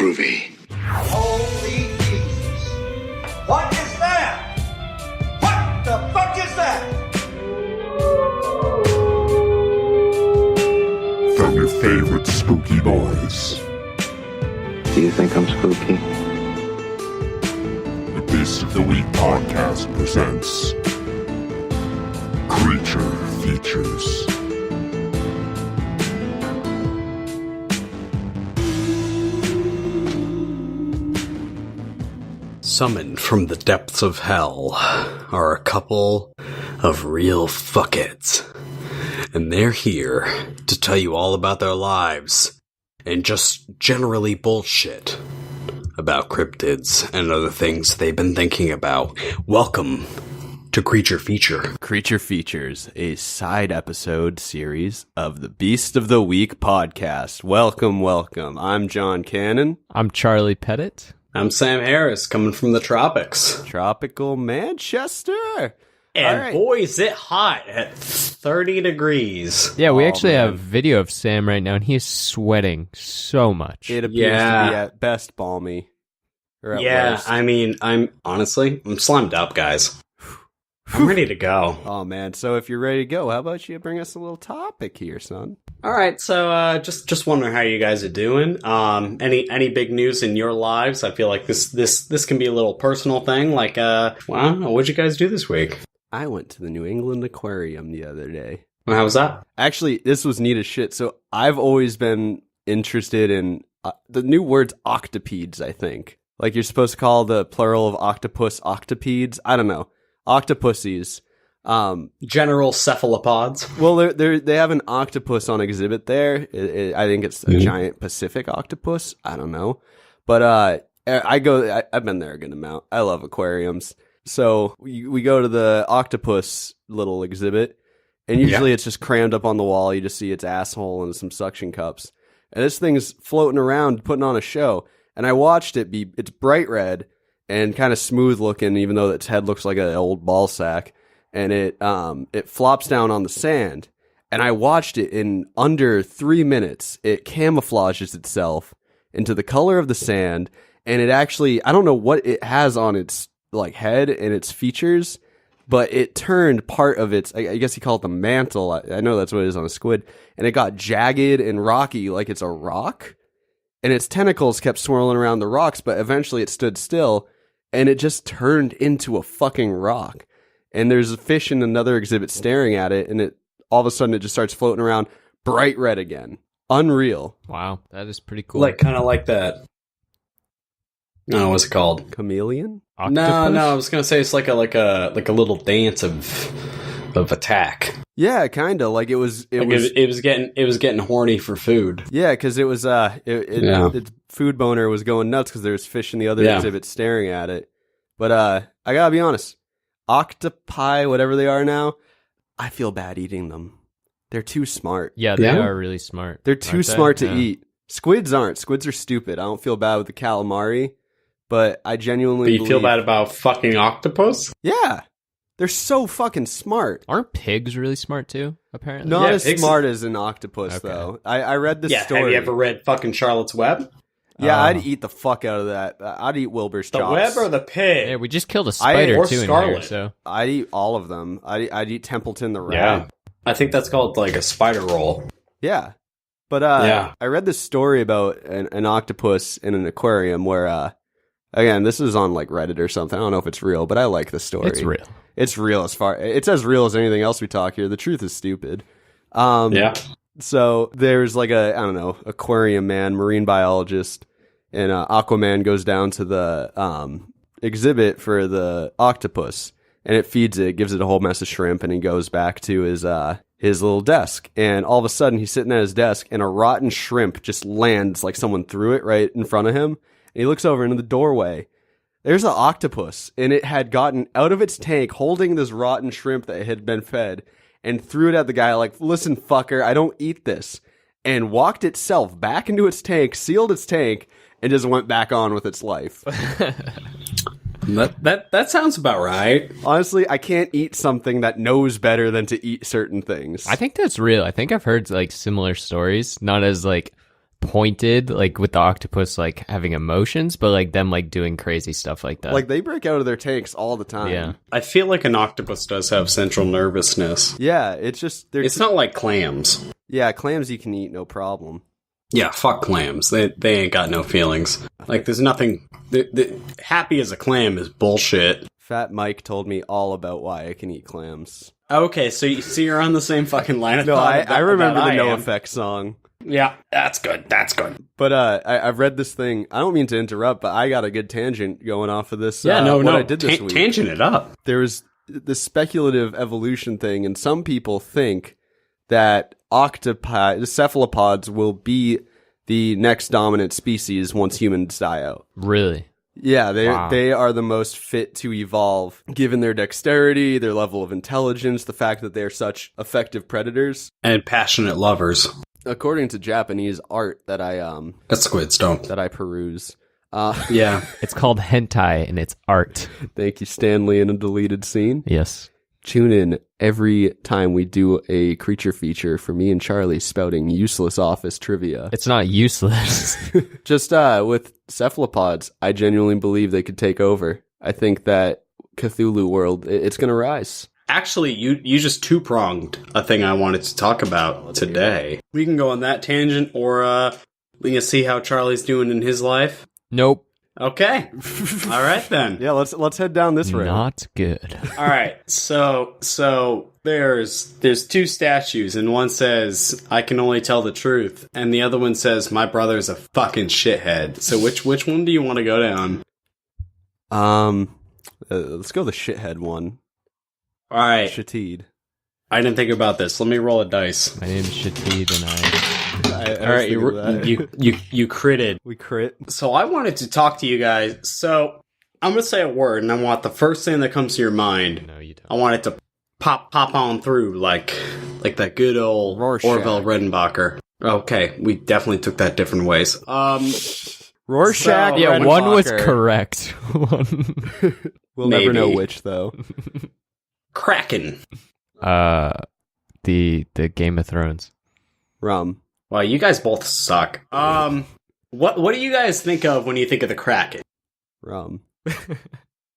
Groovy. Holy Jesus. What is that? What the fuck is that? From your favorite spooky boys. Do you think I'm spooky? The Beast of the Week podcast presents Creature Features. Summoned from the depths of hell are a couple of real fuckheads. And they're here to tell you all about their lives and just generally bullshit about cryptids and other things they've been thinking about. Welcome to Creature Feature. Creature Features, a side episode series of the Beast of the Week podcast. Welcome, welcome. I'm John Cannon. I'm Charley Pettit. I'm Sam Harris, coming from the tropics. Tropical Manchester. And right. boy, is it hot at 30 degrees. Yeah, we actually man. have video of Sam right now, and he is sweating so much. It appears to be at best balmy. Or at worst. I mean, I'm slimmed up, guys. I'm ready to go. Oh, man. So if you're ready to go, how about you bring us a little topic here, son? All right, so just wondering how you guys are doing. Any big news in your lives? I feel like this can be a little personal thing. Like, well, I don't know, what'd you guys do this week? I went to the New England Aquarium the other day. Well, how was that? Actually, this was neat as shit. So I've always been interested in the new word's octopedes, I think. Like you're supposed to call the plural of octopus octopedes. I don't know. Octopussies. General cephalopods. Well, they have an octopus on exhibit there. I think it's a giant Pacific octopus. I don't know. But I've been there a good amount. I love aquariums. So we go to the octopus little exhibit, and usually it's just crammed up on the wall. You just see its asshole and some suction cups. And this thing's floating around, putting on a show. And I watched it it's bright red and kind of smooth looking, even though its head looks like an old ball sack. And it flops down on the sand. And I watched it in under 3 minutes. It camouflages itself into the color of the sand. And it actually, I don't know what it has on its like head and its features, but it turned part of its, I guess you call it the mantle. I know that's what it is on a squid. And it got jagged and rocky like it's a rock. And its tentacles kept swirling around the rocks, but eventually it stood still and it just turned into a fucking rock. And there's a fish in another exhibit staring at it, and all of a sudden it just starts floating around bright red again. Unreal. Wow, that is pretty cool. Like, kind of like that. No, what's it called? Chameleon? Octopus? No, I was gonna say it's like a little dance of attack. Yeah, kind of. Like it was getting horny for food. Yeah, because it was its food boner was going nuts because there's fish in the other exhibit staring at it. But I gotta be honest. Octopi, whatever they are now, I feel bad eating them. They're too smart. Yeah, they are really smart. They're too smart to eat. Squids aren't. Squids are stupid. I don't feel bad with the calamari, but I genuinely But you feel bad about fucking octopus? Yeah. They're so fucking smart. Aren't pigs really smart too, apparently? Not as pigs smart as an octopus, though. I read this story. Have you ever read fucking Charlotte's Web? Yeah, I'd eat the fuck out of that. I'd eat Wilbur's chops. The web or the pig? Yeah, we just killed a spider or too Scarlet. in here, so I'd eat all of them. I'd eat Templeton the rat. Yeah. I think that's called like a spider roll. Yeah. But I read this story about an octopus in an aquarium where, again, this is on like Reddit or something. I don't know if it's real, but I like the story. it's real. It's real it's as real as anything else we talk here. The truth is stupid. So there's like aquarium man, marine biologist, and Aquaman goes down to the exhibit for the octopus, and it feeds it, gives it a whole mess of shrimp, and he goes back to his little desk. And all of a sudden, he's sitting at his desk, and a rotten shrimp just lands like someone threw it right in front of him. And he looks over into the doorway. There's an octopus, and it had gotten out of its tank holding this rotten shrimp that had been fed, and threw it at the guy like, "Listen, fucker, I don't eat this," and walked itself back into its tank, sealed its tank, and just went back on with its life. That sounds about right. Honestly, I can't eat something that knows better than to eat certain things. I think that's real. I think I've heard like similar stories, not as like pointed, like with the octopus like having emotions, but like them like doing crazy stuff like that. Like they break out of their tanks all the time. Yeah. I feel like an octopus does have central nervousness. Yeah, it's just It's not like clams. yeah, clams you can eat no problem. Yeah, fuck clams. They ain't got no feelings. Like, there's nothing... happy as a clam is bullshit. Fat Mike told me all about why I can eat clams. Okay, so you're on the same fucking line of No, thought. I remember the I No am. Effects song. Yeah, that's good. That's good. But I've read this thing. I don't mean to interrupt, but I got a good tangent going off of this. Yeah, what I did this week. Tangent it up. There's this speculative evolution thing, and some people think that octopi, the cephalopods, will be the next dominant species once humans die out. Really? Yeah, Wow. they are the most fit to evolve, given their dexterity, their level of intelligence, the fact that they're such effective predators. And passionate lovers. According to Japanese art that That's squids, don't. I peruse. Yeah. It's called hentai and it's art. Thank you, Stanley, in a deleted scene. Yes. Tune in every time we do a creature feature for me and Charlie spouting useless office trivia. It's not useless. Just with cephalopods, I genuinely believe they could take over. I think that Cthulhu world, it's going to rise. Actually, you just two-pronged a thing I wanted to talk about today. We can go on that tangent, or we can see how Charlie's doing in his life. Nope. Okay. All right, then. Yeah, let's head down this road. Not good. All right, so there's two statues, and one says I can only tell the truth, and the other one says my brother's a fucking shithead. So which one do you want to go down? Let's go the shithead one. All right, Shatid. I didn't think about this. Let me roll a dice. My name is Shatid and I All right, you critted. we crit. So I wanted to talk to you guys. So I'm gonna say a word, and I want the first thing that comes to your mind. No, you don't. I want it to pop on through like that good old Rorschach. Orville Redenbacher. Okay, we definitely took that different ways. Rorschach. So- Yeah, Redenbacher. one was correct. One. We'll never know Maybe. which though. Kraken. The Game of Thrones. Rum. Wow, you guys both suck. What do you guys think of when you think of the Kraken? Rum.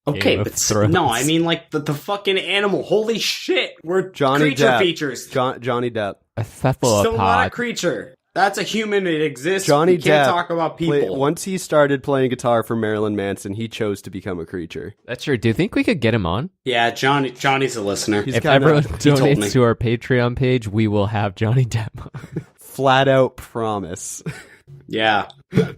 Okay, Game of but Thrones. no, I mean like the fucking animal. Holy shit, we're Johnny creature Depp. features. Johnny Depp. A Still not a cephalopod. creature. That's a human. It exists. Johnny we can't Depp talk about people. Once he started playing guitar for Marilyn Manson, he chose to become a creature. That's true. Do you think we could get him on? Yeah, Johnny's a listener. He's If kinda- everyone told me. donates to our Patreon page, we will have Johnny Depp on. Flat out promise. Yeah.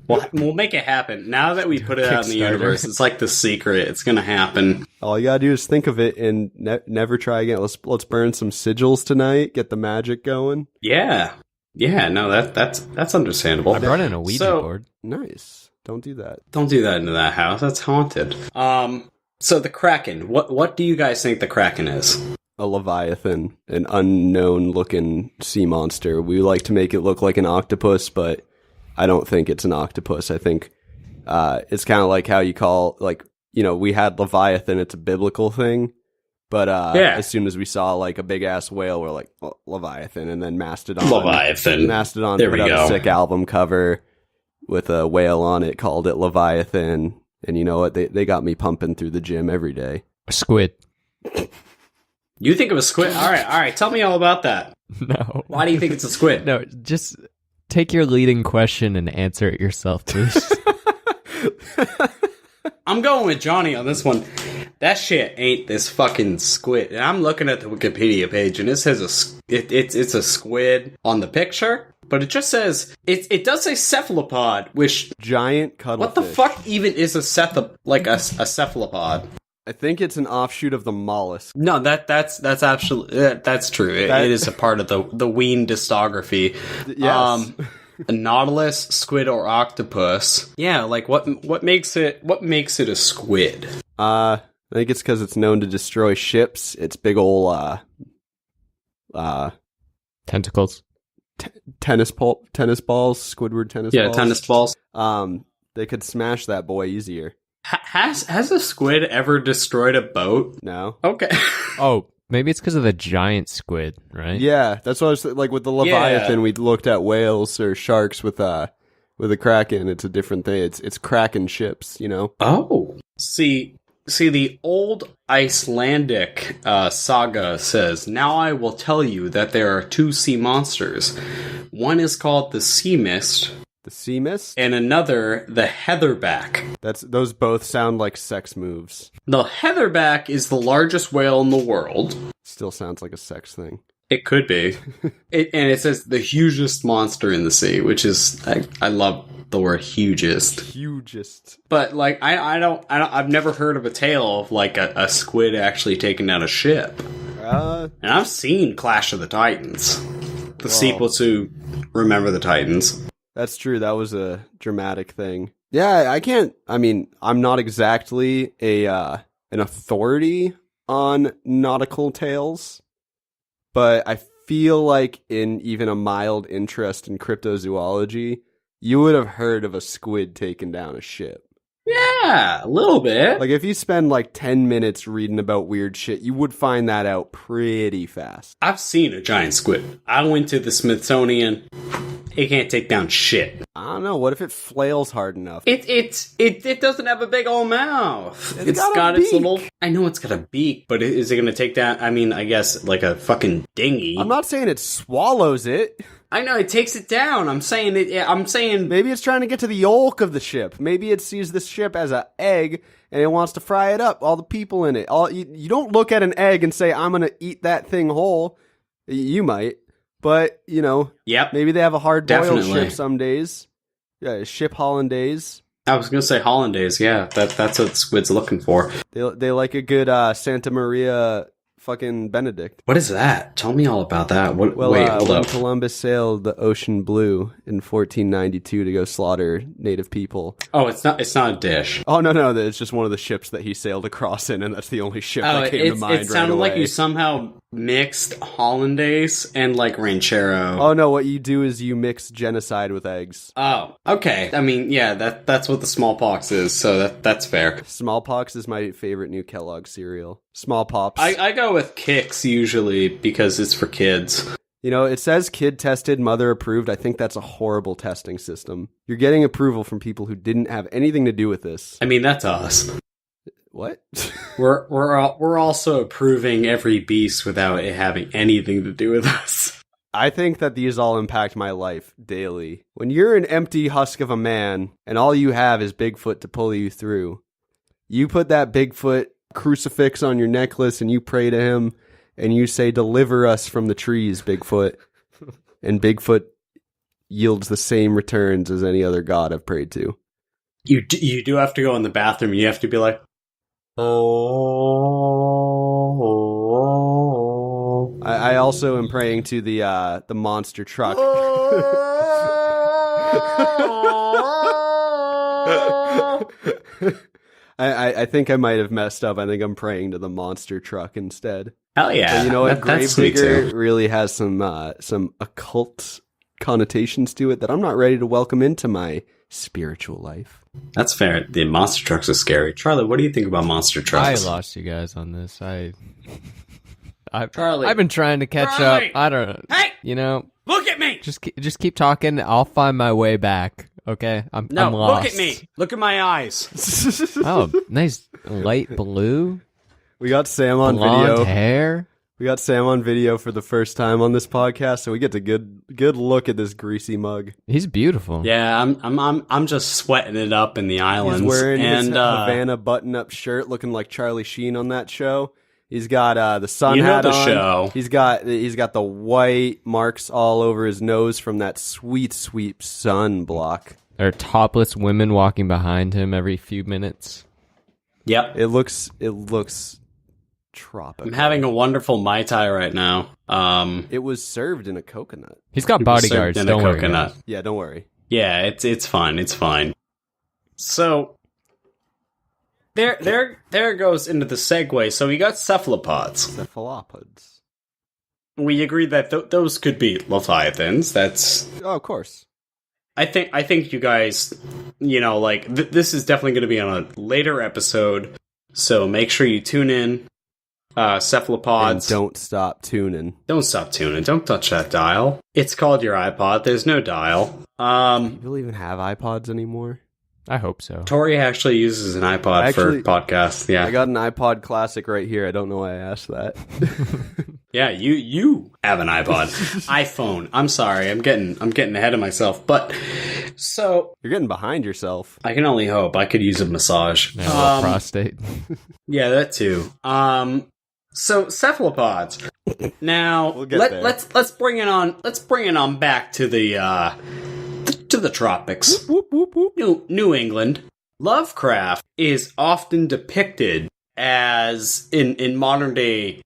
We'll make it happen. Now that we put it out in the Kickstarter. universe, it's like the secret. It's gonna happen. All you gotta do is think of it and never try again. Let's burn some sigils tonight. Get the magic going. Yeah. Yeah, no, that's understandable. I brought in a Ouija So- board. Nice. Don't do that. Don't do that into that house. That's haunted. So the Kraken. What do you guys think the Kraken is? A leviathan, an unknown looking sea monster. We like to make it look like an octopus, but I don't think it's an octopus. I think it's kind of like how you call, like, we had leviathan. It's a biblical thing. But Yeah. as soon as we saw like a big ass whale, we're like, well, Leviathan, and then Mastodon. Leviathan. Mastodon There put we out go. a sick album cover with a whale on it, called it Leviathan. And you know what? They got me pumping through the gym every day. A squid. You think of a squid? All right. Tell me all about that. No. Why do you think it's a squid? No, just take your leading question and answer it yourself, please. I'm going with Johnny on this one. That shit ain't this fucking squid. And I'm looking at the Wikipedia page, and it says it's a squid on the picture, but it just says it does say cephalopod, which Giant cuttlefish. what the fuck even is a cephalopod? I think it's an offshoot of the mollusk. No, that's absolutely that's true. It is a part of the Ween discography. Yes. A nautilus, squid, or octopus. Yeah, like what makes it a squid? I think it's because it's known to destroy ships. It's big ol' Tentacles. tennis balls, Squidward tennis balls. Yeah, tennis balls. They could smash that boy easier. Has a squid ever destroyed a boat? No. Okay. Oh, Maybe it's because of the giant squid, right? Yeah, that's what I was like with the Leviathan. Yeah. We looked at whales or sharks with a kraken. It's a different thing. It's kraken ships, you know. Oh, see, the old Icelandic saga says, "Now I will tell you that there are two sea monsters. One is called the sea mist, The sea mist. and another the heatherback. Those both sound like sex moves. The heatherback is the largest whale in the world. Still sounds like a sex thing. It could be. And it says the hugest monster in the sea, which is, I love the word hugest. Hugest. But, like, I've never heard of a tale of, like, a squid actually taking down a ship. And I've seen Clash of the Titans. The sequel to Remember the Titans. That's true. That was a dramatic thing. Yeah, I'm not exactly an authority on nautical tales, but I feel like in even a mild interest in cryptozoology, you would have heard of a squid taking down a ship. Yeah, a little bit. Like, if you spend like 10 minutes reading about weird shit, you would find that out pretty fast. I've seen a giant squid. I went to the Smithsonian. It can't take down shit. I don't know. What if it flails hard enough? It doesn't have a big old mouth. It's got a its beak. little. I know it's got a beak, but is it going to take down? I mean, I guess like a fucking dinghy. I'm not saying it swallows it. I know it takes it down. I'm saying it. Yeah, I'm saying Maybe it's trying to get to the yolk of the ship. Maybe it sees this ship as an egg and it wants to fry it up. All the people in it. You don't look at an egg and say, "I'm going to eat that thing whole." You might, but you know. Yep. Maybe they have a hard-boiled Definitely. ship some days. Yeah, ship hollandaise. I was going to say hollandaise. Yeah, that's what squid's looking for. They like a good Santa Maria fucking Benedict. What is that? Tell me all about that. What? Well, wait, hold when up. Columbus sailed the ocean blue in 1492 to go slaughter native people. Oh, it's not a dish. Oh, no, it's just one of the ships that he sailed across in, and that's the only ship that came to mind it sounded right like away. you somehow mixed hollandaise and like ranchero. Oh, no, what you do is you mix genocide with eggs. Oh, okay. I mean, yeah, that's what the smallpox is, so that's fair. Smallpox is my favorite new Kellogg cereal. Small Pops. I go with Kix usually because it's for kids. You know, it says kid tested, mother approved. I think that's a horrible testing system. You're getting approval from people who didn't have anything to do with this. I mean, that's us. What? We're also approving every beast without it having anything to do with us. I think that these all impact my life daily. When you're an empty husk of a man and all you have is Bigfoot to pull you through, you put that Bigfoot crucifix on your necklace and you pray to him and you say, "Deliver us from the trees, Bigfoot." And Bigfoot yields the same returns as any other god I've prayed to. You do have to go in the bathroom. You have to be like, oh. I also am praying to the monster truck. I think I might have messed up. I think I'm praying to the monster truck instead. Hell yeah! But you know what? That's sweet Gravedigger too. really has some occult connotations to it that I'm not ready to welcome into my spiritual life. That's fair. The monster trucks are scary. Charlie, what do you think about monster I trucks? lost you guys on this. Charlie. I've been trying to catch Charlie! up. I don't know. Hey! You know, Look at me! just keep talking. I'll find my way back. Okay, I'm No, lost. look at me. Look at my eyes. Oh, nice light blue, We got Sam on blonde video. hair. We got Sam on video for the first time on this podcast, so we get a good look at this greasy mug. He's beautiful. Yeah, I'm just sweating it up in the islands. He's wearing his and Havana button-up shirt, looking like Charlie Sheen on that show. He's got the sun You know hat the on. show. He's got the white marks all over his nose from that sweet sun block. There are topless women walking behind him every few minutes. Yep. It looks tropical. I'm having a wonderful Mai Tai right now. It was served in a coconut. He's got It was bodyguards. served in a Don't worry. coconut. guys. Yeah, don't worry. Yeah, it's fine. It's fine. So there goes into the segue. So we got cephalopods. Cephalopods. We agreed that those could be leviathans. That's Oh, of course. I think you guys, you know, like this is definitely going to be on a later episode. So make sure you tune in cephalopods. And don't stop tuning. Don't stop tuning. Don't touch that dial. It's called your iPod. There's no dial. People even have iPods anymore? I hope so. Tori actually uses an iPod for podcasts. Yeah. I got an iPod Classic right here. I don't know why I asked that. Yeah, you have an iPod. iPhone. I'm sorry. I'm getting ahead of myself. But so You're getting behind yourself. I can only hope. I could use a massage. Yeah, a little prostate. Yeah, that too. So cephalopods. Now We'll get there. let's bring it on. Let's bring it on back to the tropics. Whoop, whoop, whoop. New England. Lovecraft is often depicted as in modern day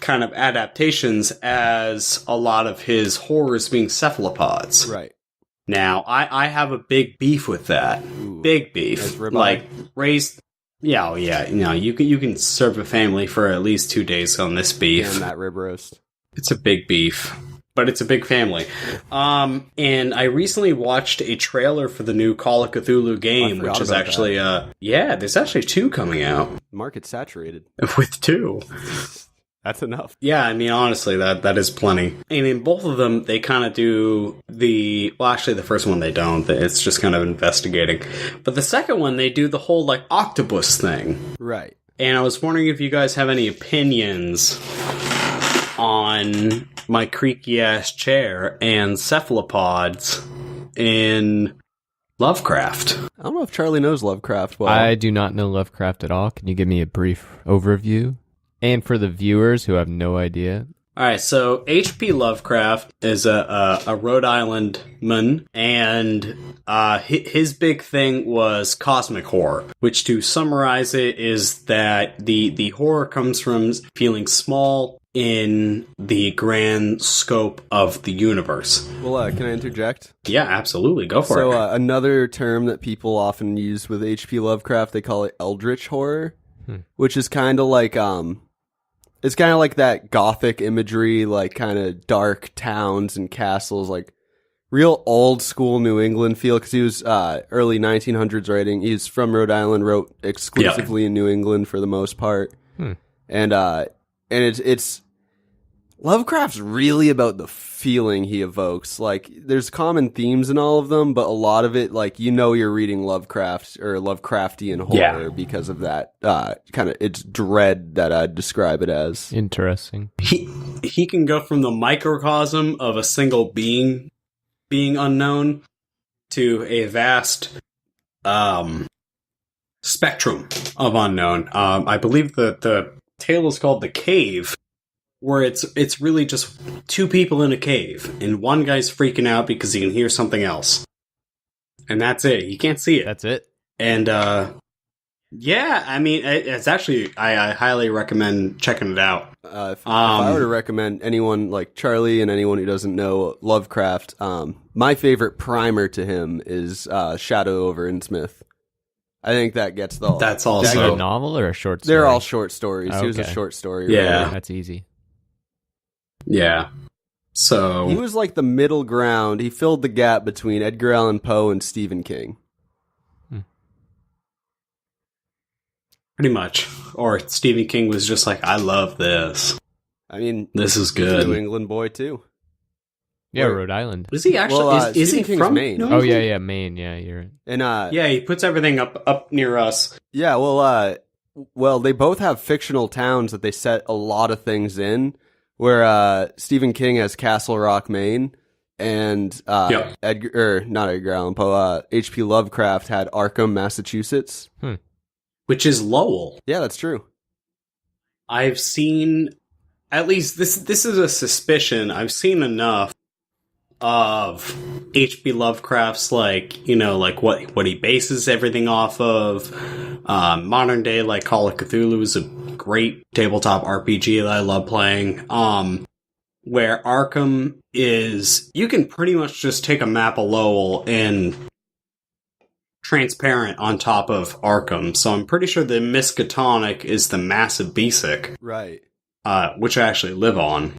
kind of adaptations as a lot of his horrors being cephalopods. Right. Now, I have a big beef with that. Ooh. Big beef. As ribeye? Like raised. Yeah, oh yeah. You know, you can serve a family for at least 2 days on this beef. And that rib roast. It's a big beef, but it's a big family. And I recently watched a trailer for the new Call of Cthulhu game, forgot which is about actually, there's actually 2 coming out. Market saturated. With 2. That's enough. Yeah, I mean, honestly, that is plenty. And in both of them, they kind of do actually, the first one they don't. It's just kind of investigating. But the second one, they do the whole, like, octopus thing. Right. And I was wondering if you guys have any opinions on my creaky-ass chair and cephalopods in Lovecraft. I don't know if Charlie knows Lovecraft well. I do not know Lovecraft at all. Can you give me a brief overview? And for the viewers who have no idea. All right, so HP Lovecraft is a Rhode Island man, and his big thing was cosmic horror, which, to summarize it, is that the horror comes from feeling small in the grand scope of the universe. Well, can I interject? Yeah, absolutely. Go for So it. another term that people often use with HP Lovecraft, they call it eldritch horror, which is kind of like it's kind of like that gothic imagery, like kind of dark towns and castles, like real old school New England feel. Because he was early 1900s writing. He's from Rhode Island, wrote exclusively in New England for the most part, and it's Lovecraft's really about the feeling he evokes. Like, there's common themes in all of them, but a lot of it, like, you know, you're reading Lovecraft or Lovecraftian horror because of that kind of, it's dread that I'd describe it as. Interesting. He can go from the microcosm of a single being unknown to a vast spectrum of unknown. I believe that the tale is called The Cave, where it's really just 2 people in a cave, and one guy's freaking out because he can hear something else. And that's it. You can't see it. That's it. And, yeah, I mean, it's actually, I highly recommend checking it out. If I were to recommend anyone like Charlie and anyone who doesn't know Lovecraft, my favorite primer to him is Shadow over Innsmouth. I think that gets the... That's Is also... that a novel or a short story? They're all short stories. Oh, He was a okay. short story Yeah. writer. That's easy. Yeah. So... He was like the middle ground. He filled the gap between Edgar Allan Poe and Stephen King. Pretty much. Or Stephen King was just like, I love this. I mean, This is he's a good. New England boy too. Yeah, Where- Rhode Island. Is he actually... Well, is he Stephen King's from Maine. New Oh, England? yeah, Maine. Yeah, you're right. And Yeah, he puts everything up near us. yeah, well, they both have fictional towns that they set a lot of things in. Where Stephen King has Castle Rock, Maine, and not Edgar Allan Poe, H.P. Lovecraft had Arkham, Massachusetts. Which is Lowell. Yeah, that's true. I've seen... At least this is a suspicion. I've seen enough of H.P. Lovecraft's, like, you know, like what he bases everything off of. Modern day, like, Call of Cthulhu is a great tabletop RPG that I love playing. Where Arkham is, you can pretty much just take a map of Lowell and transparent on top of Arkham. So I'm pretty sure the Miskatonic is the massive Beasic, Right. which I actually live on.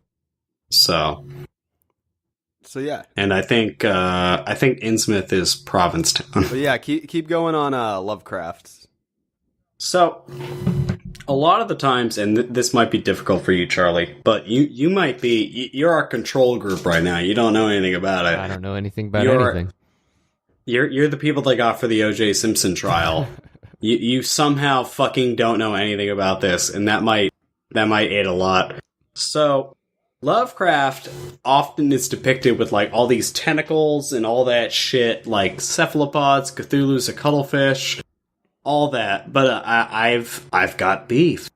So yeah. and I think Innsmouth is Provincetown. But yeah, keep going on Lovecraft. So a lot of the times, and this might be difficult for you, Charlie, but you might be, you're our control group right now. You don't know anything about it. I don't know anything about anything. You're the people that got for the O.J. Simpson trial. you somehow fucking don't know anything about this, and that might aid a lot. So, Lovecraft often is depicted with, like, all these tentacles and all that shit, like cephalopods, Cthulhu's a cuttlefish, all that. But I've got beef.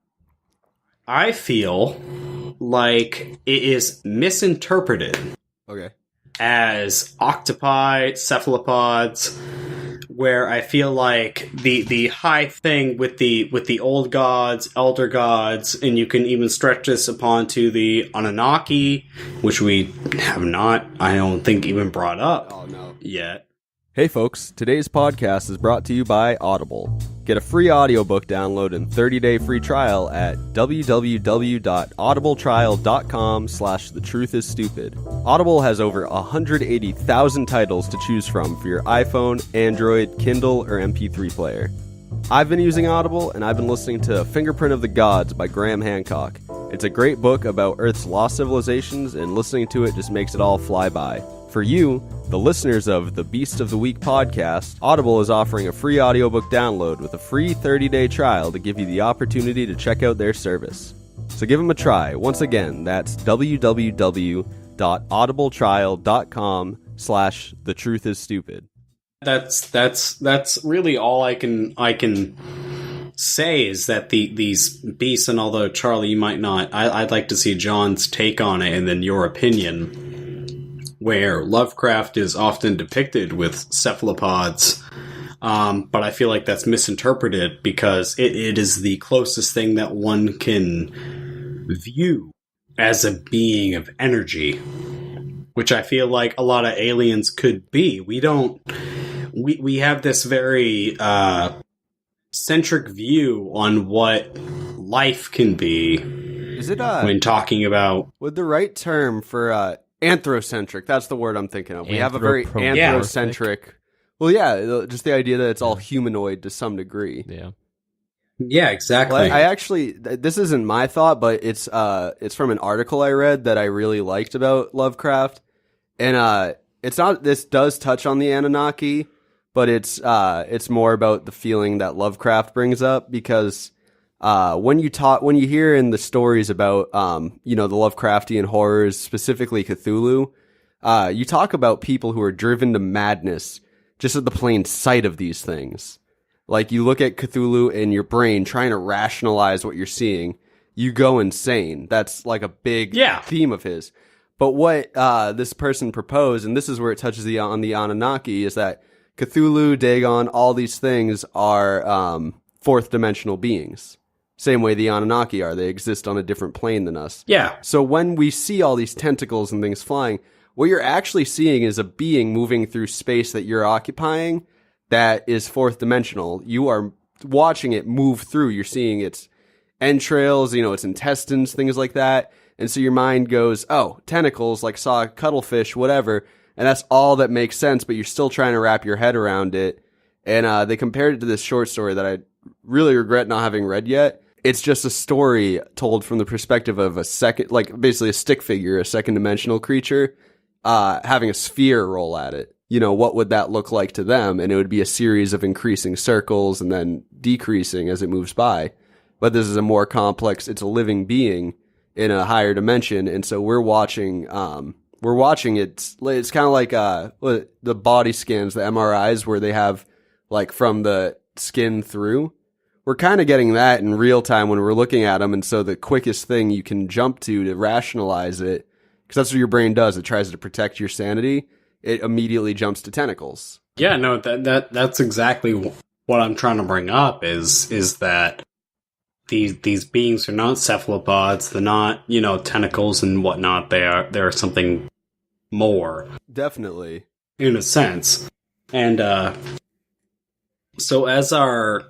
I feel like it is misinterpreted as octopi, cephalopods, where I feel like the high thing with the old gods, elder gods, and you can even stretch this upon to the Anunnaki, which we have not, I don't think, even brought up yet. Hey folks, today's podcast is brought to you by Audible. Get a free audiobook download and 30-day free trial at www.audibletrial.com/thetruthisstupid. Audible has over 180,000 titles to choose from for your iPhone, Android, Kindle, or MP3 player. I've been using Audible, and I've been listening to Fingerprint of the Gods by Graham Hancock. It's a great book about Earth's lost civilizations, and listening to it just makes it all fly by. For you, the listeners of the Beast of the Week podcast, Audible is offering a free audiobook download with a free 30-day trial to give you the opportunity to check out their service. So give them a try. Once again, that's www.audibletrial.com/thetruthisstupid. That's really all I can say is that these beasts, and although Charlie, you might not, I'd like to see John's take on it and then your opinion. Where Lovecraft is often depicted with cephalopods, but I feel like that's misinterpreted because it is the closest thing that one can view as a being of energy, which I feel like a lot of aliens could be. We have this very centric view on what life can be. Is it when talking about would the right term for anthrocentric, that's the word I'm thinking of. We have a very anthrocentric. Well, yeah, just the idea that it's all humanoid to some degree. Yeah, exactly. Well, I actually, this isn't my thought, but it's from an article I read that I really liked about Lovecraft, and it's not. This does touch on the Anunnaki, but it's more about the feeling that Lovecraft brings up because. When you hear in the stories about, the Lovecraftian horrors, specifically Cthulhu, you talk about people who are driven to madness just at the plain sight of these things. Like, you look at Cthulhu in your brain trying to rationalize what you're seeing, you go insane. That's like a big theme of his. But what, this person proposed, and this is where it touches on the Anunnaki, is that Cthulhu, Dagon, all these things are, fourth dimensional beings. Same way the Anunnaki are. They exist on a different plane than us. Yeah. So when we see all these tentacles and things flying, what you're actually seeing is a being moving through space that you're occupying that is fourth dimensional. You are watching it move through. You're seeing its entrails, its intestines, things like that. And so your mind goes, oh, tentacles, like saw a cuttlefish, whatever. And that's all that makes sense, but you're still trying to wrap your head around it. And they compared it to this short story that I really regret not having read yet. It's just a story told from the perspective of a second, like basically a stick figure, a second dimensional creature, having a sphere roll at it. What would that look like to them? And it would be a series of increasing circles and then decreasing as it moves by. But this is a more complex, it's a living being in a higher dimension. And so we're watching it's kind of like, the body scans, the MRIs where they have like from the skin through. We're kind of getting that in real time when we're looking at them, and so the quickest thing you can jump to rationalize it, because that's what your brain does. It tries to protect your sanity. It immediately jumps to tentacles. Yeah, no, that's exactly what I'm trying to bring up. Is that these beings are not cephalopods? They're not tentacles and whatnot. They're something more. Definitely, in a sense, and so as our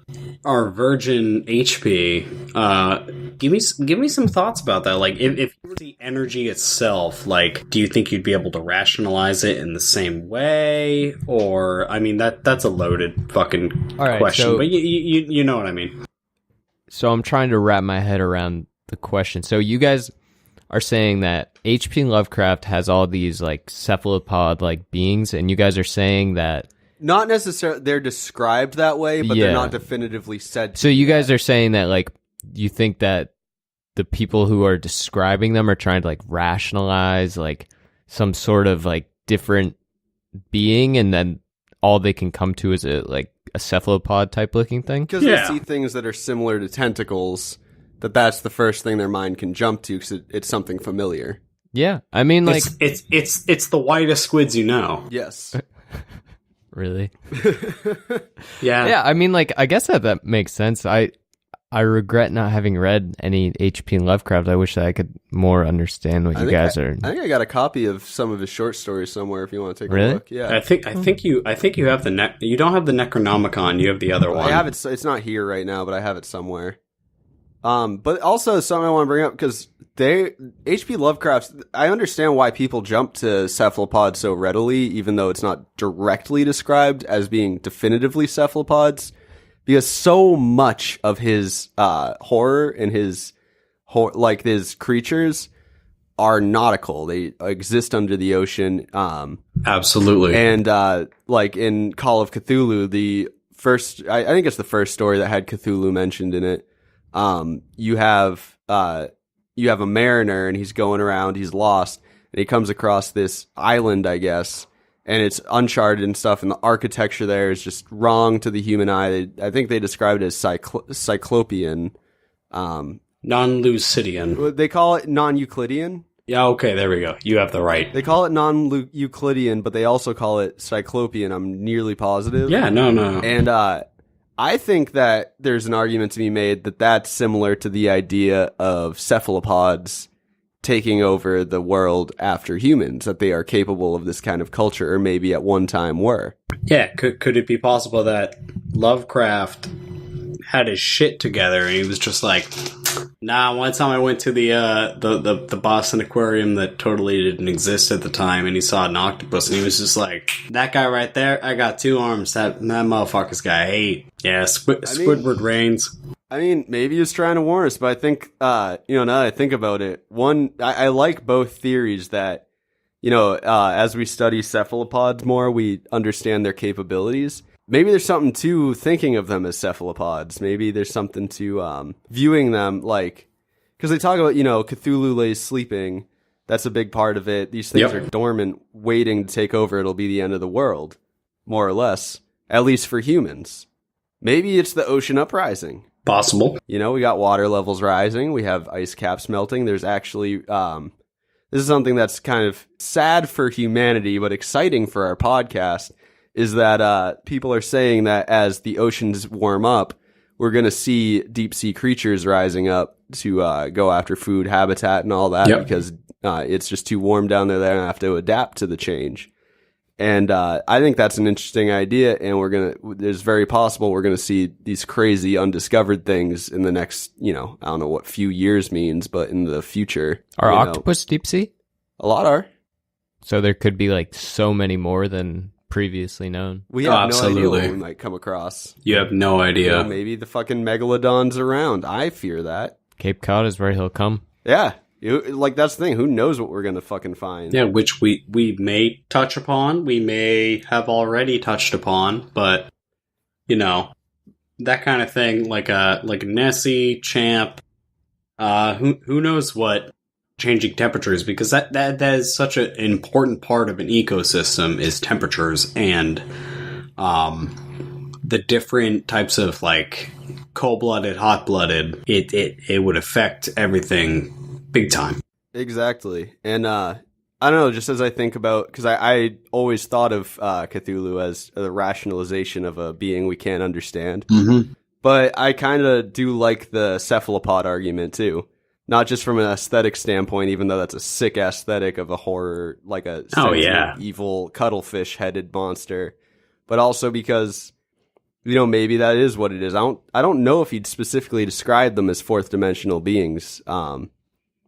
virgin HP, give me some thoughts about that. Like, if you were the energy itself, like, do you think you'd be able to rationalize it in the same way? Or, I mean, that's a loaded fucking question, but you know what I mean. So I'm trying to wrap my head around the question. So you guys are saying that HP Lovecraft has all these like cephalopod like beings, and you guys are saying that Not necessarily they're described that way, but they're not definitively said. So you guys are saying that like you think that the people who are describing them are trying to like rationalize like some sort of like different being, and then all they can come to is a cephalopod type looking thing? Because they see things that are similar to tentacles, that's the first thing their mind can jump to because it's something familiar. Yeah, I mean, like it's the whitest squids you know. Yes. Really? Yeah. Yeah, I mean, like I guess that makes sense. I regret not having read any HP Lovecraft. I wish that I could more understand what you guys are. I think I got a copy of some of his short stories somewhere. If you want to take a look, yeah. I think you have the You don't have the Necronomicon. You have the other one. I have it. It's not here right now, but I have it somewhere. But also something I want to bring up because HP Lovecraft. I understand why people jump to cephalopods so readily, even though it's not directly described as being definitively cephalopods. Because so much of his horror and his creatures are nautical. They exist under the ocean. Absolutely. And like in Call of Cthulhu, I think it's the first story that had Cthulhu mentioned in it. You have a mariner and he's going around. He's lost and he comes across this island, I guess. And it's uncharted and stuff, and the architecture there is just wrong to the human eye. I think they describe it as Cyclopean. Non-Lucidian. They call it non-Euclidean. Yeah, okay, there we go. You have the right. They call it non-Euclidean, but they also call it Cyclopean, I'm nearly positive. Yeah, no. And I think that there's an argument to be made that that's similar to the idea of cephalopods taking over the world after humans, that they are capable of this kind of culture, or maybe at one time were. Yeah, could it be possible that Lovecraft had his shit together and he was just like, nah, one time I went to the Boston Aquarium that totally didn't exist at the time, and he saw an octopus and he was just like, that guy right there, I got 2 arms, that motherfucker's got 8. Yeah, Squidward reigns. I mean, maybe he was trying to warn us, but I think, now that I think about it, I like both theories that, as we study cephalopods more, we understand their capabilities. Maybe there's something to thinking of them as cephalopods. Maybe there's something to viewing them like, because they talk about, Cthulhu lays sleeping. That's a big part of it. These things are dormant, waiting to take over. It'll be the end of the world, more or less, at least for humans. Maybe it's the ocean uprising. Possible. We got water levels rising. We have ice caps melting. There's actually, this is something that's kind of sad for humanity, but exciting for our podcast, is that people are saying that as the oceans warm up, we're going to see deep sea creatures rising up to go after food, habitat, and all that, because it's just too warm down there. They have to adapt to the change. And I think that's an interesting idea, and it's very possible we're going to see these crazy undiscovered things in the next, I don't know what few years means, but in the future. Are octopus deep sea? A lot are. So there could be like so many more than previously known. We have no idea what we might come across. You have no idea. Maybe the fucking megalodon's around. I fear that. Cape Cod is where he'll come. Yeah. That's the thing. Who knows what we're going to fucking find? Yeah, which we may touch upon. We may have already touched upon, but, that kind of thing, like a Nessie, Champ, who knows what changing temperatures, because that is such an important part of an ecosystem is temperatures and the different types of, like, cold-blooded, hot-blooded. It would affect everything big time. Exactly. And I don't know, just as I think about, because I always thought of Cthulhu as the rationalization of a being we can't understand. Mm-hmm. But I kind of do like the cephalopod argument too. Not just from an aesthetic standpoint, even though that's a sick aesthetic of a horror, like a evil cuttlefish-headed monster, but also because, maybe that is what it is. I don't know if he'd specifically describe them as fourth-dimensional beings.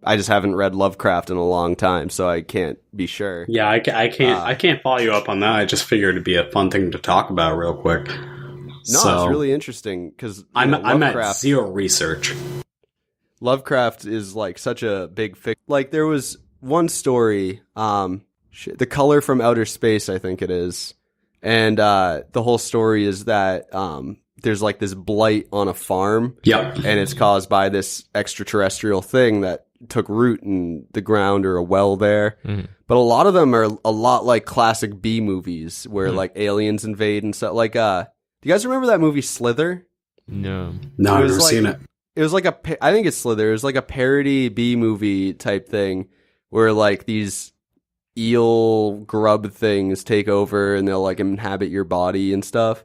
I just haven't read Lovecraft in a long time, so I can't be sure. Yeah, I can't follow you up on that. I just figured it'd be a fun thing to talk about real quick. it's really interesting because I'm at zero research. Lovecraft is like such a big like there was one story, The Color from Outer Space, I think it is, and the whole story is that there's like this blight on a farm, Yep. and it's caused by this extraterrestrial thing that took root in the ground or a well there. But a lot of them are a lot like classic B movies where like aliens invade and stuff. Like, do you guys remember that movie Slither? No. No, I've never seen it. It was like I think it's Slither. It was like a parody B movie type thing where like these eel grub things take over and they'll like inhabit your body and stuff.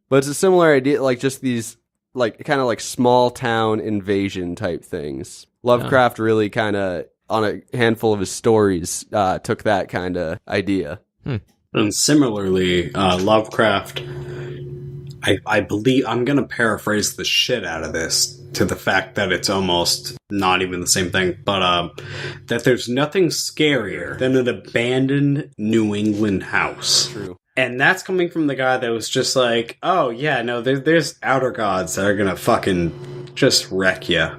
But it's a similar idea, like just these like kind of like small town invasion type things. Lovecraft really kind of on a handful of his stories took that kind of idea. And similarly, Lovecraft, I believe, I'm going to paraphrase the shit out of this to the fact that it's almost not even the same thing, but that there's nothing scarier than an abandoned New England house. True. And that's coming from the guy that was just like, oh yeah, no, there's outer gods that are going to fucking just wreck you.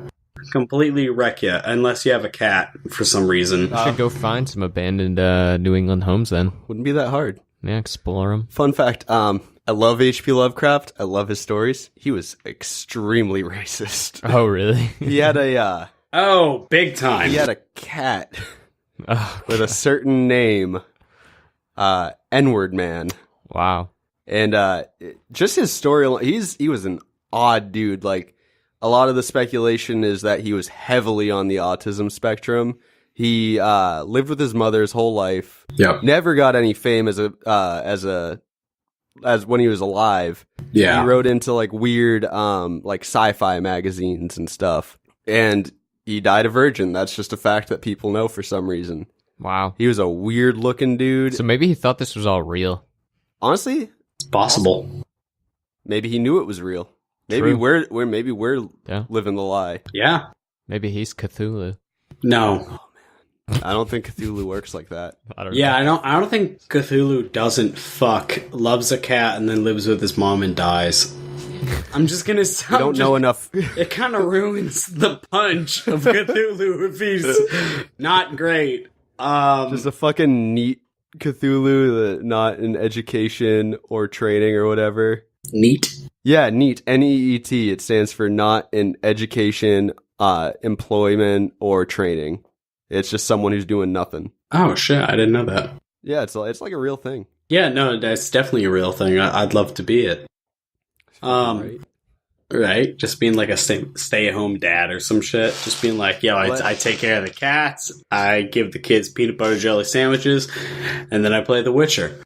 Completely wreck you, unless you have a cat for some reason. You should go find some abandoned New England homes then. Wouldn't be that hard. Yeah, explore them. Fun fact, I love HP Lovecraft. I love his stories. He was extremely racist. Oh, really? He had a Oh, big time. he had a cat with a certain name, N-word man. Wow. And just his story, he was an odd dude. Like, a lot of the speculation is that he was heavily on the autism spectrum. He lived with his mother his whole life. Yep. Never got any fame as when he was alive. Yeah. He wrote into like weird like sci-fi magazines and stuff. And he died a virgin. That's just a fact that people know for some reason. Wow. He was a weird looking dude. So maybe he thought this was all real. Honestly, It's possible. maybe he knew it was real. Maybe True. we're Yeah. living the lie. Yeah. Maybe he's Cthulhu. No. I don't think Cthulhu works like that. I don't Yeah, I don't think Cthulhu doesn't fuck, loves a cat, and then lives with his mom and dies. I'm just gonna say I don't know enough. It kind of ruins the punch of Cthulhu if he's not great. Just a fucking neat Cthulhu that not in education or training or whatever. Neat. Yeah, NEET. NEET. It stands for not in education, employment, or training. It's just someone who's doing nothing. Oh shit, I didn't know that. Yeah, it's like a real thing. Yeah, no, that's definitely a real thing. I'd love to be it. Right? Just being like a stay-at-home dad or some shit. Just being like, yo, I take care of the cats, I give the kids peanut butter jelly sandwiches, and then I play The Witcher.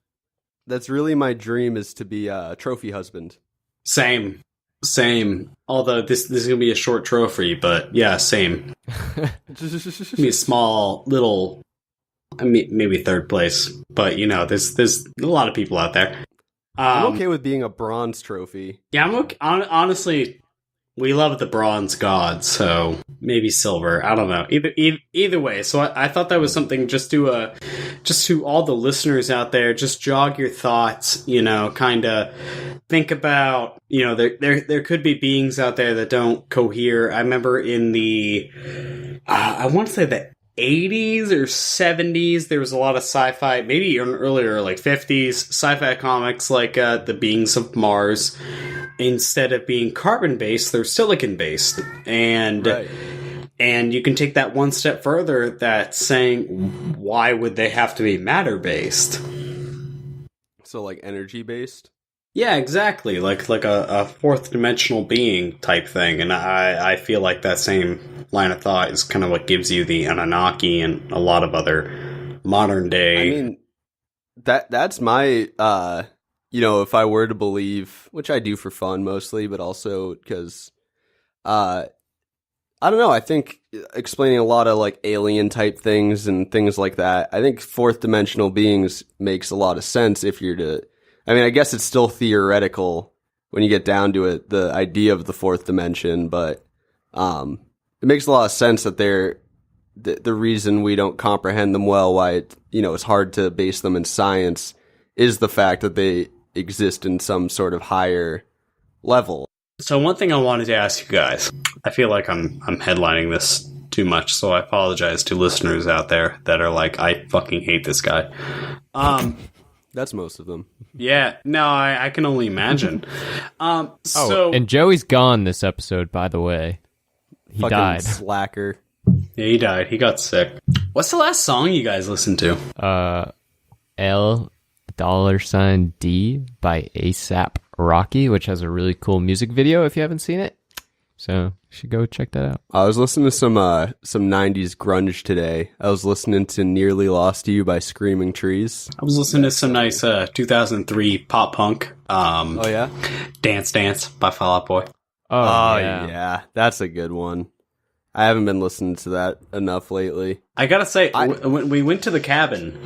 That's really my dream, is to be a trophy husband. Same. Although this is gonna be a short trophy, but yeah, same. Be a small little, I mean, maybe third place, but you know, there's a lot of people out there. I'm okay with being a bronze trophy. Yeah, I'm okay. Honestly, we love the bronze gods, so maybe silver. I don't know. Either way. So I thought that was something just to all the listeners out there. Just jog your thoughts. You know, kind of think about. You know, there could be beings out there that don't cohere. I remember in the I want to say the 80s or 70s, there was a lot of sci-fi, maybe even earlier, like 50s, sci-fi comics like The Beings of Mars. Instead of being carbon-based, they're silicon-based. And Right. and you can take that one step further, that's saying, why would they have to be matter-based? So like energy based. Yeah, exactly. Like a fourth dimensional being type thing. And I feel like that same line of thought is kind of what gives you the Anunnaki and a lot of other modern day. I mean, that's my you know, if I were to believe, which I do for fun mostly, but also because I don't know, I think explaining a lot of like alien type things and things like that, I think fourth dimensional beings makes a lot of sense if you're to, I mean, I guess it's still theoretical when you get down to it, the idea of the fourth dimension, but it makes a lot of sense that they're the reason we don't comprehend them well, why it, you know, it's hard to base them in science, is the fact that they exist in some sort of higher level. So one thing I wanted to ask you guys, I feel like I'm headlining this too much, so I apologize to listeners out there that are like, I fucking hate this guy. That's most of them. Yeah, no, I can only imagine. And Joey's gone this episode, by the way. He Fucking died. slacker. Yeah, he died. He got sick. What's the last song you guys listened to? $D by ASAP Rocky, which has a really cool music video if you haven't seen it. So you should go check that out. I was listening to some 90s grunge today. I was listening to Nearly Lost You by Screaming Trees. I was listening to some nice 2003 pop punk. Oh, yeah? Dance Dance by Fall Out Boy. Oh, yeah. That's a good one. I haven't been listening to that enough lately. I gotta say, when we went to the cabin,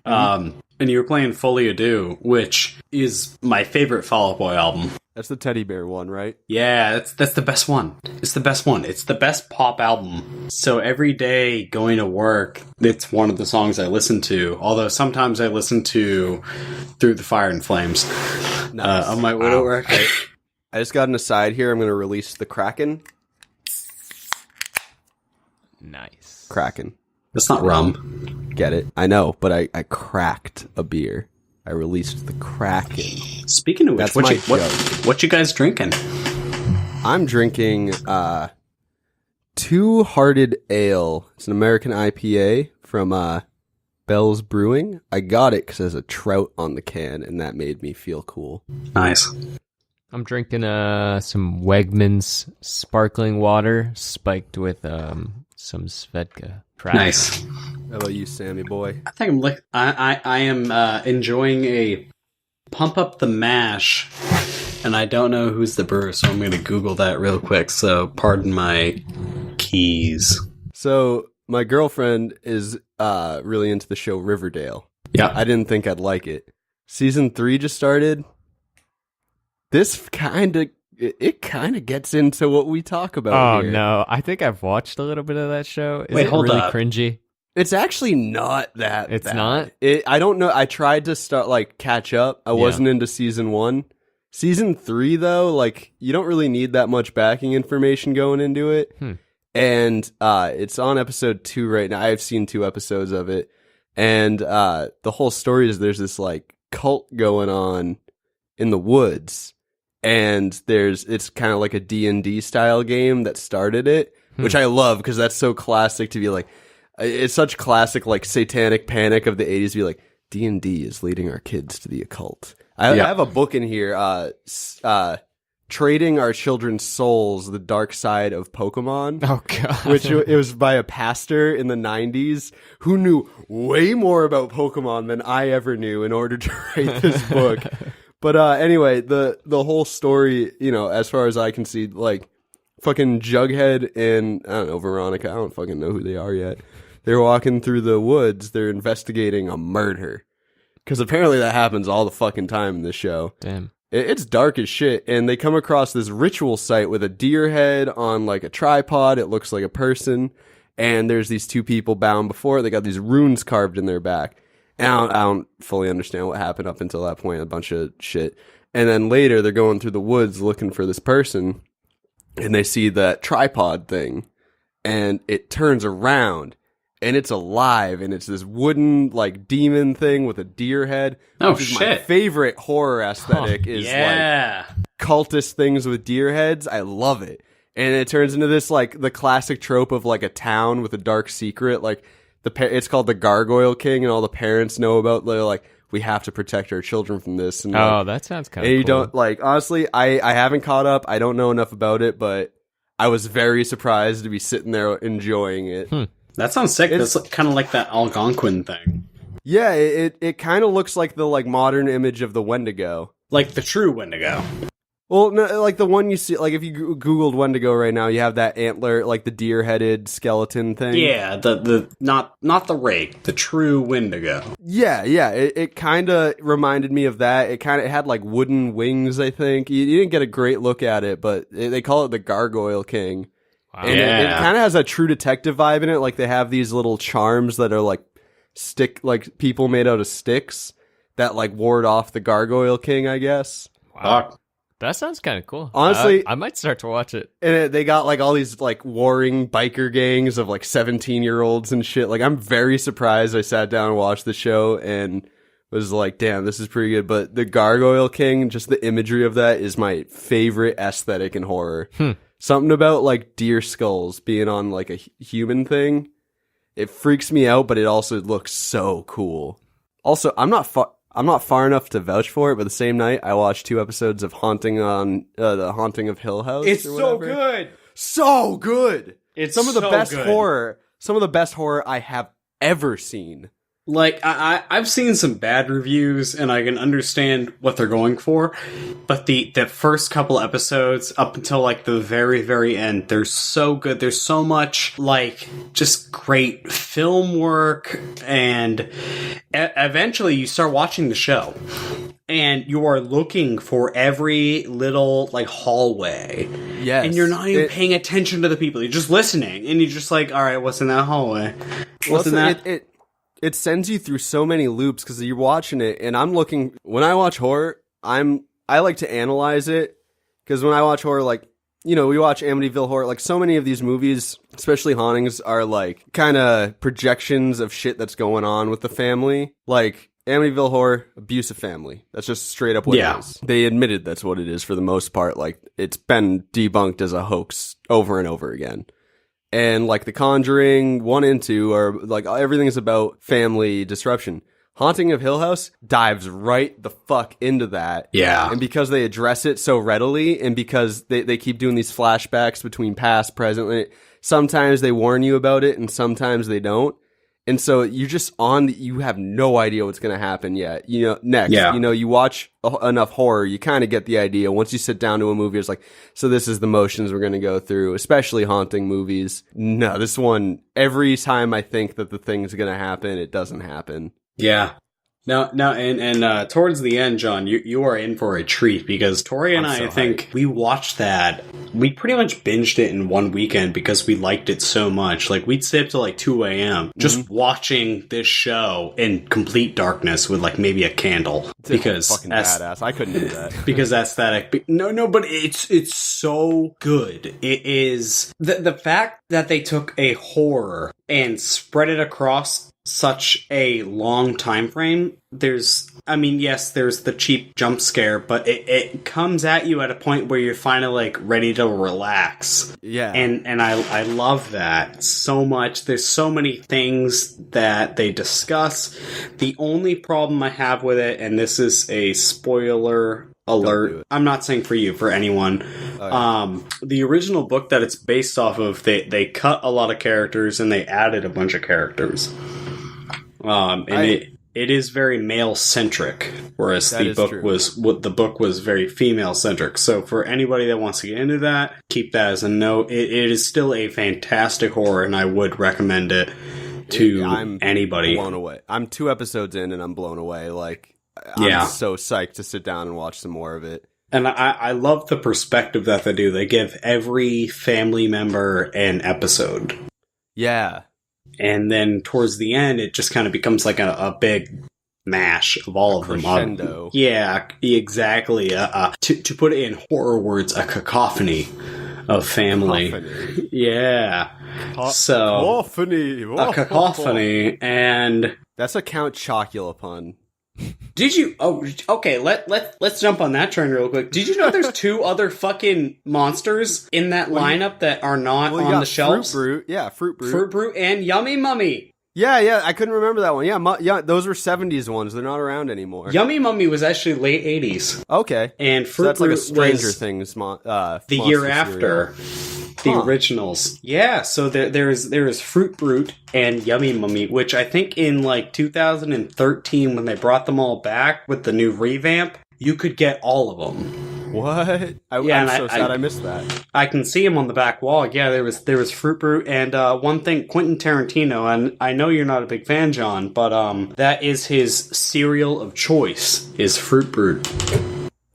and you were playing Folie à Deux, which is my favorite Fall Out Boy album. That's the teddy bear one, right? Yeah, that's the best one. It's the best one. It's the best pop album. So every day going to work, it's one of the songs I listen to. Although sometimes I listen to Through the Fire and Flames on my way to work. I just got an aside here. I'm going to release the Kraken. Nice. Kraken. That's not rum. Get it? I know, but I cracked a beer. I released the Kraken. Speaking of which, what you guys drinking? I'm drinking Two Hearted Ale. It's an American IPA from Bell's Brewing. I got it because there's a trout on the can, and that made me feel cool. Nice. I'm drinking some Wegmans sparkling water spiked with some Svedka. Nice. How about you, Sammy boy? I think I am enjoying a Pump Up the Mash, and I don't know who's the brewer, so I'm going to Google that real quick. So pardon my keys. So my girlfriend is really into the show Riverdale. Yeah, I didn't think I'd like it. Season 3 just started. This kind of gets into what we talk about. Oh no, I think I've watched a little bit of that show. Is Wait, it hold really up. cringy? It's actually not that It's bad. not? I don't know. I tried to start catch up. I wasn't into season 1. Season 3 though, you don't really need that much backing information going into it. And it's on episode 2 right now. I've seen 2 episodes of it. And the whole story is there's this cult going on in the woods. And it's kind of like a D&D style game that started it, which I love because that's so classic to be it's such classic satanic panic of the 80s to be D&D is leading our kids to the occult. I have a book in here, Trading Our Children's Souls, The Dark Side of Pokemon. Oh god. Which it was by a pastor in the 90s who knew way more about Pokemon than I ever knew in order to write this book. But anyway, the whole story, as far as I can see, fucking Jughead and, I don't know, Veronica, I don't fucking know who they are yet. They're walking through the woods, they're investigating a murder. Because apparently that happens all the fucking time in this show. Damn. It's dark as shit, and they come across this ritual site with a deer head on a tripod. It looks like a person, and there's these 2 people bound before it. They got these runes carved in their back. And I don't fully understand what happened up until that point, a bunch of shit. And then later, they're going through the woods looking for this person, and they see that tripod thing, and it turns around, and it's alive, and it's this wooden, demon thing with a deer head. Oh, which is shit. my favorite horror aesthetic is, cultist things with deer heads. I love it. And it turns into this, the classic trope of, a town with a dark secret, it's called the Gargoyle King, and all the parents know about. They're we have to protect our children from this. And that sounds kind of. And you cool. don't honestly. I haven't caught up. I don't know enough about it, but I was very surprised to be sitting there enjoying it. That sounds sick. That's kind of like that Algonquin thing. Yeah, it kind of looks like the modern image of the Wendigo, Like the true Wendigo. Well, no, the one you see, if you Googled Wendigo right now, you have that antler, the deer-headed skeleton thing. Yeah, the not the rake, the true Wendigo. Yeah. It kind of reminded me of that. It had wooden wings, I think. You didn't get a great look at it, but they call it the Gargoyle King. Wow. And it kind of has a True Detective vibe in it. They have these little charms that are people made out of sticks that ward off the Gargoyle King, I guess. Wow. That sounds kind of cool. Honestly, I might start to watch it. And they got like all these like warring biker gangs of like 17-year-olds and shit. Like, I'm very surprised I sat down and watched the show and was like, damn, this is pretty good. But the Gargoyle King, just the imagery of that is my favorite aesthetic in horror. Something about like deer skulls being on like a human thing. It freaks me out, but it also looks so cool. Also, I'm not far enough to vouch for it, but the same night I watched 2 episodes of The Haunting of Hill House. It's or so whatever. good. So good. It's some of the so best good. horror. Some of the best horror I have ever seen. Like, I've seen some bad reviews, and I can understand what they're going for, but the first couple episodes, up until, like, the very, very end, they're so good. There's so much, like, just great film work, and eventually you start watching the show, and you are looking for every little, like, hallway. Yes. And you're not even paying attention to the people. You're just listening, and you're just like, alright, what's in that hallway? What's in that? It sends you through so many loops because you're watching it, and I'm looking. When I watch horror, I like to analyze it because when I watch horror, like, you know, we watch Amityville Horror. Like, so many of these movies, especially hauntings, are like kind of projections of shit that's going on with the family. Like Amityville Horror, abusive family. That's just straight up what it is. They admitted that's what it is for the most part. Like, it's been debunked as a hoax over and over again. And like The Conjuring 1 and 2 are like everything's about family disruption. Haunting of Hill House dives right the fuck into that. Yeah. And because they address it so readily and because they keep doing these flashbacks between past, present, sometimes they warn you about it and sometimes they don't. And so you're just you have no idea what's going to happen yet. You know, next, you know, you watch enough horror, you kind of get the idea. Once you sit down to a movie, it's like, so this is the motions we're going to go through, especially haunting movies. No, this one, every time I think that the thing's going to happen, it doesn't happen. Yeah. Now, and towards the end, John, you are in for a treat because Tori and I think we watched that. We pretty much binged it in one weekend because we liked it so much. Like, we'd stay up till like 2 a.m. just watching this show in complete darkness with like maybe a candle because fucking badass. I couldn't do that because aesthetic. No, but it's so good. It is the fact that they took a horror and spread it across such a long time frame. There's the cheap jump scare, but it comes at you at a point where you're finally like ready to relax. Yeah. And I love that so much. There's so many things that they discuss. The only problem I have with it, and this is a spoiler alert, I'm not saying for you, for anyone. The original book that it's based off of, they cut a lot of characters and they added a bunch of characters. It is very male centric, whereas the book was very female centric. So for anybody that wants to get into that, keep that as a note. It is still a fantastic horror, and I would recommend it to anybody. Blown away. I'm 2 episodes in, and I'm blown away. Like, I'm so psyched to sit down and watch some more of it. And I love the perspective that they do. They give every family member an episode. Yeah. And then towards the end, it just kind of becomes like a big mash of all of them. Crescendo. Yeah, exactly. To put it in horror words, a cacophony of family. Cacophony. Yeah. Cacophony. A cacophony, and that's a Count Chocula pun. Did you? Oh, okay. Let's jump on that train real quick. Did you know there's 2 other fucking monsters in that lineup that are not on the shelves? Fruit Brute. Yeah, Fruit Brute. Fruit Brute and Yummy Mummy. Yeah, I couldn't remember that one. Yeah, those were 70s ones. They're not around anymore. Yummy Mummy was actually late 80s. Okay. And Fruit that's Brute like a Stranger was Things the year after. The originals. Yeah, so there is Fruit Brute and Yummy Mummy, which I think in like 2013 when they brought them all back with the new revamp, you could get all of them. What? I'm so sad I missed that. I can see him on the back wall. Yeah, there was Fruit Brute, and one thing, Quentin Tarantino, and I know you're not a big fan, John, but that is his cereal of choice, is Fruit Brute.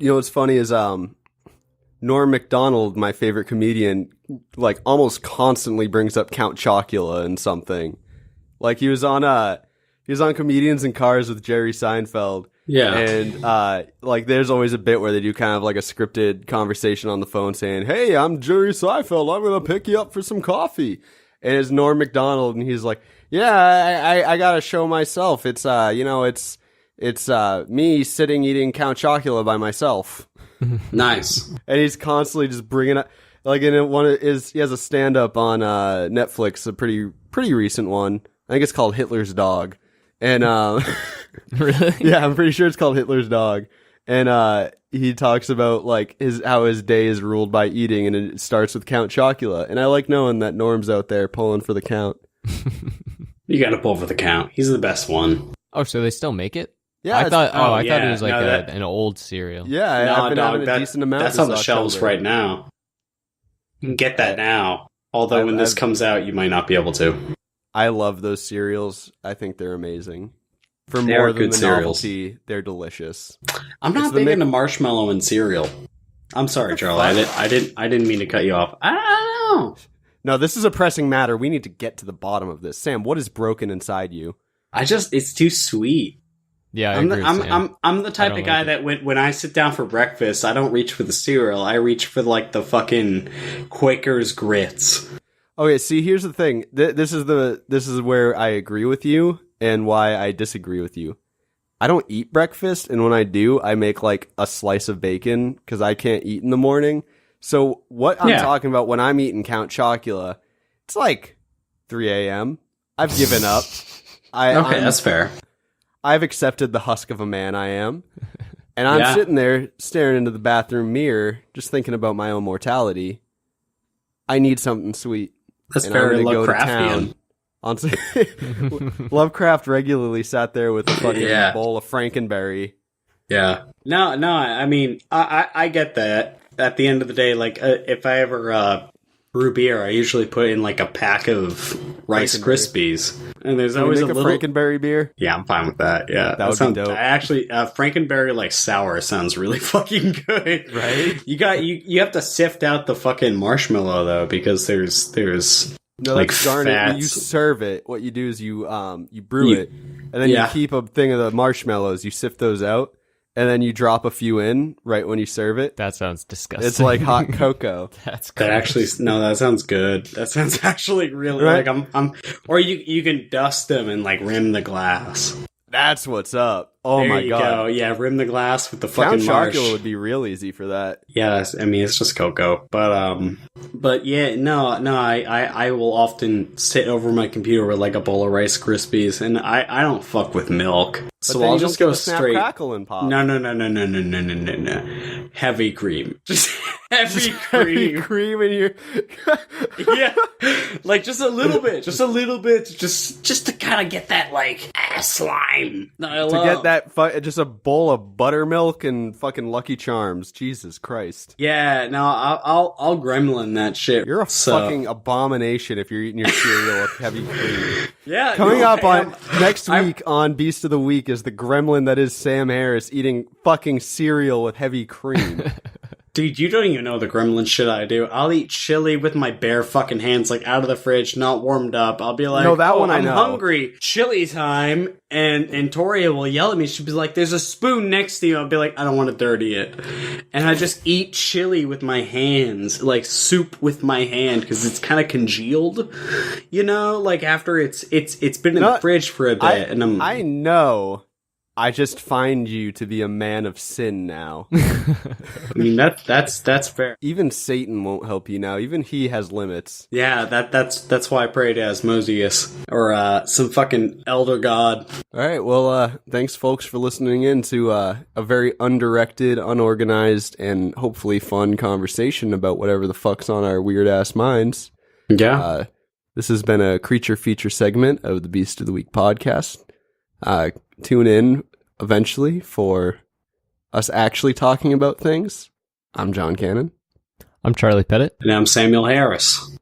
You know what's funny is Norm Macdonald, my favorite comedian, like almost constantly brings up Count Chocula and something. Like he was on Comedians in Cars with Jerry Seinfeld. Yeah. And like there's always a bit where they do kind of like a scripted conversation on the phone saying, "Hey, I'm Jerry Seinfeld. I'm gonna pick you up for some coffee." And it's Norm Macdonald, and he's like, "Yeah, I gotta show myself. It's it's me sitting eating Count Chocula by myself." Nice. And he's constantly just bringing up, like, he has a stand up on Netflix, a pretty recent one. I think it's called Hitler's Dog, and Really? yeah, I'm pretty sure it's called Hitler's Dog. And he talks about like how his day is ruled by eating, and it starts with Count Chocula. And I like knowing that Norm's out there pulling for the Count. You got to pull for the Count. He's the best one. Oh, so they still make it? Yeah, I thought yeah. it was like No, an old cereal. Yeah, No, I've been dog, having a decent amount. That's this on the shelves October. right now. You can get that now. Although when this comes out, you might not be able to. I love those cereals. I think they're amazing. For They more are than good the cereals. novelty, they're delicious. I'm not big into marshmallow and cereal. I'm sorry, Charlie. I didn't mean to cut you off. I don't know. No, this is a pressing matter. We need to get to the bottom of this. Sam, what is broken inside you? It's too sweet. Yeah, I agree with Sam. I'm the type I of don't guy like that when I sit down for breakfast, I don't reach for the cereal. I reach for like the fucking Quaker's grits. Okay, see, here's the thing. This is where I agree with you and why I disagree with you. I don't eat breakfast, and when I do, I make like a slice of bacon because I can't eat in the morning. So what I'm talking about when I'm eating Count Chocula, it's like 3 a.m. I've given up. That's fair. I've accepted the husk of a man I am. And I'm sitting there staring into the bathroom mirror, just thinking about my own mortality. I need something sweet. That's and very I'm gonna go to Lovecraftian. town. Lovecraft regularly sat there with a fucking bowl of Frankenberry. Yeah. No, I mean, I get that. At the end of the day, like, if I ever brew beer, I usually put in, like, a pack of Rice Krispies. And there's Can always we make a a little... Frankenberry beer? Yeah, I'm fine with that, yeah. That would be dope. Actually, Frankenberry, like, sour sounds really fucking good. Right? You have to sift out the fucking marshmallow, though, because there's No, like that's darn it. When you fats. serve it, what you do is you brew it, and then you keep a thing of the marshmallows. You sift those out, and then you drop a few in right when you serve it. That sounds disgusting. It's like hot cocoa. That's That actually, no, that sounds good. That sounds actually really Right? like or you can dust them and like rim the glass. That's what's up. Oh There my you god. go. Yeah, rim the glass with the Count fucking marsh. Chocula would be real easy for that. Yes, I mean it's just cocoa, but yeah, no, I will often sit over my computer with like a bowl of Rice Krispies, and I don't fuck with milk, But so then I'll you just don't go get the snap, straight. crackle, and pop. No, heavy cream, just heavy cream. Cream in your. Yeah, like just a little bit, just to kind of get that like slime. That I To love. get that, just a bowl of buttermilk and fucking Lucky Charms. Jesus Christ. Yeah, no, I'll gremlin that shit. You're a So- fucking abomination if you're eating your cereal with heavy cream. Yeah, Coming no, up on next I'm- week on Beast of the Week is the gremlin that is Sam Harris eating fucking cereal with heavy cream. Dude, you don't even know the gremlin shit I do. I'll eat chili with my bare fucking hands, like out of the fridge, not warmed up. I'll be like, No, that one I I'm know. hungry. Chili time. And Toria will yell at me. She'll be like, there's a spoon next to you. I'll be like, I don't want to dirty it. And I just eat chili with my hands, like soup with my hand, because it's kind of congealed. You know, like after it's been in the fridge for a bit. I know. I just find you to be a man of sin now. I mean, that's fair. Even Satan won't help you now. Even he has limits. Yeah, that's why I pray to Asmodeus or some fucking elder god. All right. Well, thanks, folks, for listening in to a very undirected, unorganized, and hopefully fun conversation about whatever the fuck's on our weird ass minds. Yeah. This has been a creature feature segment of the Beast of the Week podcast. Tune in eventually for us actually talking about things. I'm John Cannon. I'm Charlie Pettit. And I'm Samuel Harris.